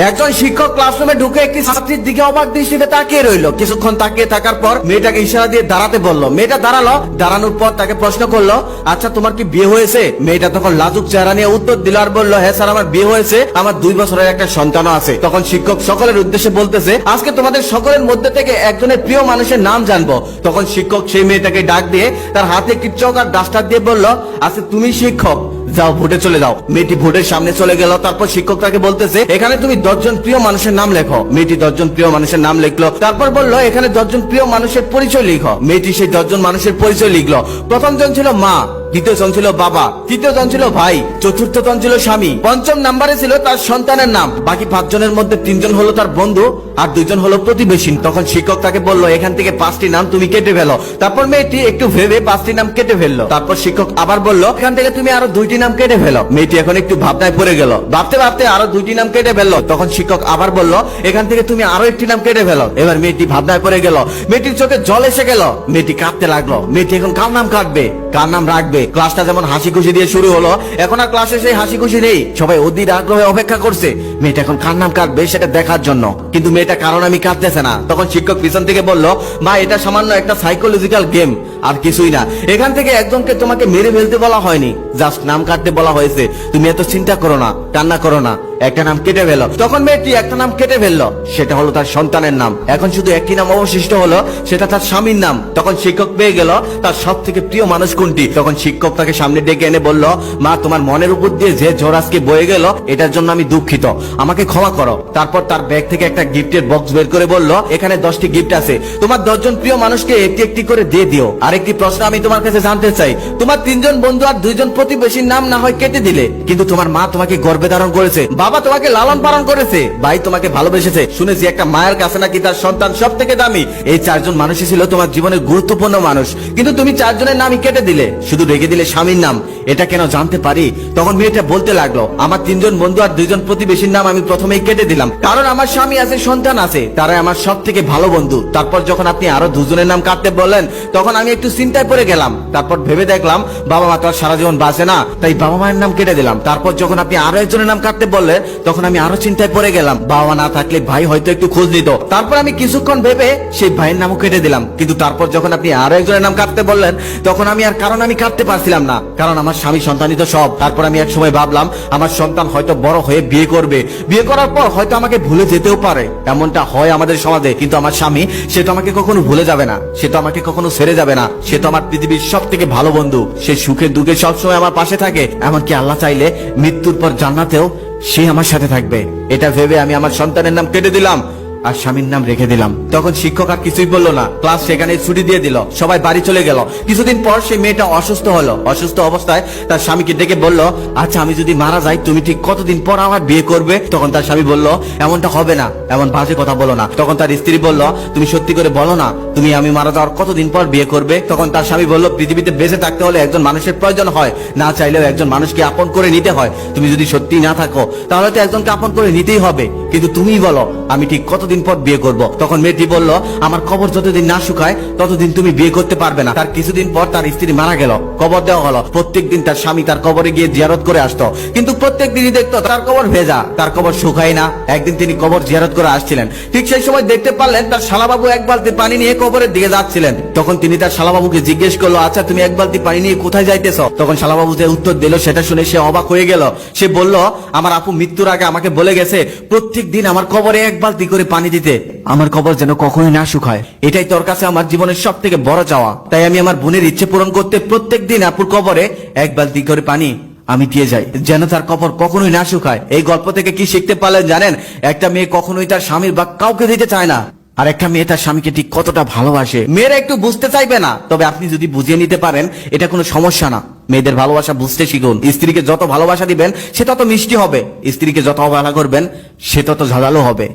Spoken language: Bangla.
একজন শিক্ষক ক্লাসরুমে ঢুকে একটি ছাত্রীর দিকে অবাক দৃষ্টিতে তাকিয়ে রইল। কিছুক্ষণ তাকিয়ে থাকার পর মেয়েটাকে ইশারা দিয়ে দাঁড়াতে বলল। মেয়েটা দাঁড়ালো। দাঁড়ানোর পর তাকে প্রশ্ন করলো, আচ্ছা তোমার কি বিয়ে হয়েছে? মেয়েটা তখন লাজুক চেহারা নিয়ে উত্তর দিল আর বলল, হ্যাঁ স্যার আমার বিয়ে হয়েছে, আমার 2 বছরের একটা সন্তানও আছে। তখন শিক্ষক সকলের উদ্দেশ্যে বলতেছে, আজকে তোমাদের সকলের মধ্যে থেকে একজনের প্রিয় মানুষের নাম জানবো। তখন শিক্ষক সেই মেয়েটাকে ডাক দিয়ে তার হাতে একটি চক আর ডাস্টার দিয়ে বলল, আচ্ছা তুমি শিক্ষক, যাও ভোটে চলে যাও। মেয়েটি ভোটের সামনে চলে গেল। তারপর শিক্ষক তাকে বলতেছে, এখানে তুমি 10 জন প্রিয় মানুষের নাম লেখো। মেয়েটি 10 জন প্রিয় মানুষের নাম লিখলো। তারপর বললো, এখানে 10 জন প্রিয় মানুষের পরিচয় লিখো। মেয়েটি সেই 10 জন মানুষের পরিচয় লিখলো। প্রথম জন ছিল মা, দ্বিতীয় জন ছিল বাবা, তৃতীয় জন ছিল ভাই, চতুর্থ জন ছিল স্বামী, পঞ্চম নাম্বারে ছিল তার সন্তানের নাম। বাকি 5 জনের মধ্যে 3 জন হলো তার বন্ধু আর 2 জন হলো প্রতিবেশী। তখন শিক্ষক তাকে বললো, এখান থেকে 5টি নাম তুমি কেটে ফেলো। তারপর মেয়েটি একটু ভেবে 5টি নাম কেটে ফেললো। তারপর শিক্ষক আবার বললো, এখান থেকে তুমি আরো 2টি নাম কেটে ফেলো। মেয়েটি এখন একটু ভাবনায় পড়ে গেল। ভাবতে ভাবতে আরো 2টি নাম কেটে ফেললো। তখন শিক্ষক আবার বললো, এখান থেকে তুমি আরো একটি নাম কেটে ফেলো। এবার মেয়েটি ভাবনায় পড়ে গেল। মেয়েটির চোখে জল এসে গেল। মেয়েটি কাঁদতে লাগলো। মেয়েটি এখন কার নাম কাটবে, কার নাম রাখবে? ক্লাসটা যেমন হাসি খুশি দিয়ে শুরু হলো, এখন আর ক্লাসে সেই হাসি খুশি নেই। সবাই অধীর আগ্রহে অপেক্ষা করছে মেয়েটা এখন কার নাম কাটবে সেটা দেখার জন্য। কিন্তু মেয়েটা কারণ আমি কাটতেছে না। তখন শিক্ষক পিছন থেকে বলল, মা এটা সামান্য একটা সাইকোলজিক্যাল গেম, আর কিছুই না। এখান থেকে একজনকে তোমাকে মেরে ফেলতে বলা হয়নি, জাস্ট নাম কাটতে বলা হয়েছে। তুমি এত চিন্তা করো না, কান্না করো না, একটা নাম কেটে ফেলো। তখন মেয়েটি একটা নাম কেটে ফেললো, সেটা হলো তার সন্তানের নাম। এখন শুধু একটি নাম অবশিষ্ট হলো, সেটা তার স্বামীর নাম। তখন শিক্ষক পেয়ে গেল তার সব থেকে প্রিয় মানুষ কোনটি। তখন শিক্ষক তাকে সামনে ডেকে এনে বলল, মা তোমার মনের উপর দিয়ে যে ঝড় আজকে বয়ে গেল, এটার জন্য আমি দুঃখিত, আমাকে ক্ষমা করো। তারপর তার ব্যাগ থেকে একটা গিফটের বক্স বের করে বলল, এখানে 10টি গিফট আছে, তোমার 10 জন প্রিয় মানুষকে একটি একটি করে দিয়ে দিও। আরেকটি প্রশ্ন আমি তোমার কাছে জানতে চাই, তোমার 3 জন বন্ধু আর 2 জন প্রতিবেশীর নাম না হয় কেটে দিলে, কিন্তু তোমার মা তোমাকে গর্ভে ধারণ করেছে, বাবা তোমাকে লালন পালন করেছে, ভাই তোমাকে ভালোবেসেছে। শুনেছি একটা মায়ের কাছে নাকি তার সন্তান সব থেকে দামি। এই 4 জন মানুষই ছিল তোমার জীবনের গুরুত্বপূর্ণ মানুষ, কিন্তু তুমি 4 জনের নামই কেটে দিলে, শুধু রেখে দিলে স্বামীর নাম। এটা কেন জানতে পারি? তখন মেয়েটা বলতে লাগলো, আমার 3 জন বন্ধু আর 2 জন প্রতিবেশীর নাম আমি প্রথমেই কেটে দিলাম, কারণ আমার স্বামী আছে, সন্তান আছে, তারাই আমার সব থেকে ভালো বন্ধু। তারপর যখন আপনি আরো 2 জনের নাম কাটতে বললেন, তখন আমি একটু চিন্তায় পড়ে গেলাম। তারপর ভেবে দেখলাম বাবা মা তো আর সারা জীবন বাঁচে না, তাই বাবা মায়ের নাম কেটে দিলাম। তারপর যখন আপনি আরো একজনের নাম কাটতে বললেন, তখন আমি আরো চিন্তায় পড়ে গেলাম, বাবা মা না থাকলে ভাই হয়তো একটু খোঁজ নিত। তারপর আমি কিছুক্ষণ ভেবে সেই ভাইয়ের নামও কেটে দিলাম। কিন্তু তারপর যখন আপনি আরো একজনের নাম কাটতে বললেন, তখন আমি আর কারণ আমি কাটতে পারছিলাম না, কারণ আমার স্বামী সন্তানই তো সব। তারপর আমি এক সময় ভাবলাম, আমার সন্তান হয়তো বড় হয়ে বিয়ে করবে, বিয়ে করার পর হয়তো আমাকে ভুলে যেতেও পারে, এমনটা হয় আমাদের সমাজে। কিন্তু আমার স্বামী, সে তো আমাকে কখনো ভুলে যাবে না, সে তো আমাকে কখনো ছেড়ে যাবে না, সে তো আমার পৃথিবীর সব থেকে ভালো বন্ধু। সে সুখে দুঃখে সবসময় আমার পাশে থাকে, এমনকি আল্লাহ চাইলে মৃত্যুর পর জান্নাতেও সে আমার সাথে থাকবে। এটা ভেবে আমি আমার সন্তানের নাম কেটে দিলাম আর স্বামীর নাম রেখে দিলাম। তখন শিক্ষক আর কিছুই বললো না, ক্লাস সেখানে ছুটি দিয়ে দিল, সবাই বাড়ি চলে গেল। কিছুদিন পর সেই মেয়েটা অসুস্থ হলো। অসুস্থ অবস্থায় তার স্বামীকে ডেকে বলল, আচ্ছা আমি যদি মারা যাই তুমি ঠিক কতদিন পর আমার বিয়ে করবে? তখন তার স্বামী বলল, এমনটা হবে না, এমন বাজে কথা বলো না। তখন তার স্ত্রী বলল, তুমি সত্যি করে বলো না, তুমি আমি মারা যাওয়ার কতদিন পর বিয়ে করবে? তখন তার স্বামী বলল, পৃথিবীতে বেঁচে থাকতে হলে একজন মানুষের প্রয়োজন হয়, না চাইলেও একজন মানুষকে আপন করে নিতে হয়। তুমি যদি সত্যি না থাকো তাহলে তো একজনকে আপন করে নিতেই হবে, কিন্তু তুমিই বলো আমি ঠিক কতদিন পর বিয়ে করব? তখন মেয়েটি বলল, আমার কবর যতদিন না শুকায় ততদিন তুমি বিয়ে করতে পারবে না। তার কিছুদিন পর তার স্ত্রী মারা গেল, কবর দেওয়া হলো। প্রত্যেকদিন তার স্বামী তার কবরে গিয়ে জিয়ারত করে আসতো, কিন্তু প্রত্যেক দিনই দেখতো তার কবর ভেজা, তার কবর শুকায় না। একদিন তিনি কবর জিয়ারত করে আসছিলেন, ঠিক সেই সময় দেখতে পারলেন তার শালাবাবু এক বালতি পানি নিয়ে কবরের দিকে যাচ্ছিলেন। তখন তিনি তার শালাবাবুকে জিজ্ঞেস করলো, আচ্ছা তুমি এক বালতি পানি নিয়ে কোথায় যাইতেছ? তখন শালাবাবু যে উত্তর দিল সেটা শুনে সে অবাক হয়ে গেল। সে বলল, আমার আপু মৃত্যুর আগে আমাকে বলে গেছে প্রত্যেক দিন আমার কবরে এক বালতি করে পানি দিতে, আমার কবর যেন কখনোই না শুকায়। এটাই তোর কাছে আমার জীবনের সব থেকে বড় চাওয়া। তাই আমি আমার বোনের ইচ্ছে পূরণ করতে প্রত্যেক দিন আপুর কবরে এক বালতি করে পানি আমি দিয়ে যাই, যেন তার কবর কখনোই না শুকায়। এই গল্প থেকে কি শিখতে পারলেন জানেন? একটা মেয়ে কখনোই তার স্বামীর বা কাউকে দিতে চায় না, আর একটা মেয়ে তার স্বামীকে ঠিক কতটা ভালোবাসে। মেয়েরা একটু বুঝতে চাইবে না, তবে আপনি যদি বুঝিয়ে নিতে পারেন এটা কোনো সমস্যা না। মেয়েদের ভালোবাসা বুঝতে শিখুন। স্ত্রীকে যত ভালোবাসা দিবেন সে তত মিষ্টি হবে, স্ত্রীকে যত অবহেলা করবেন সে তত ঝাঁঝালো হবে।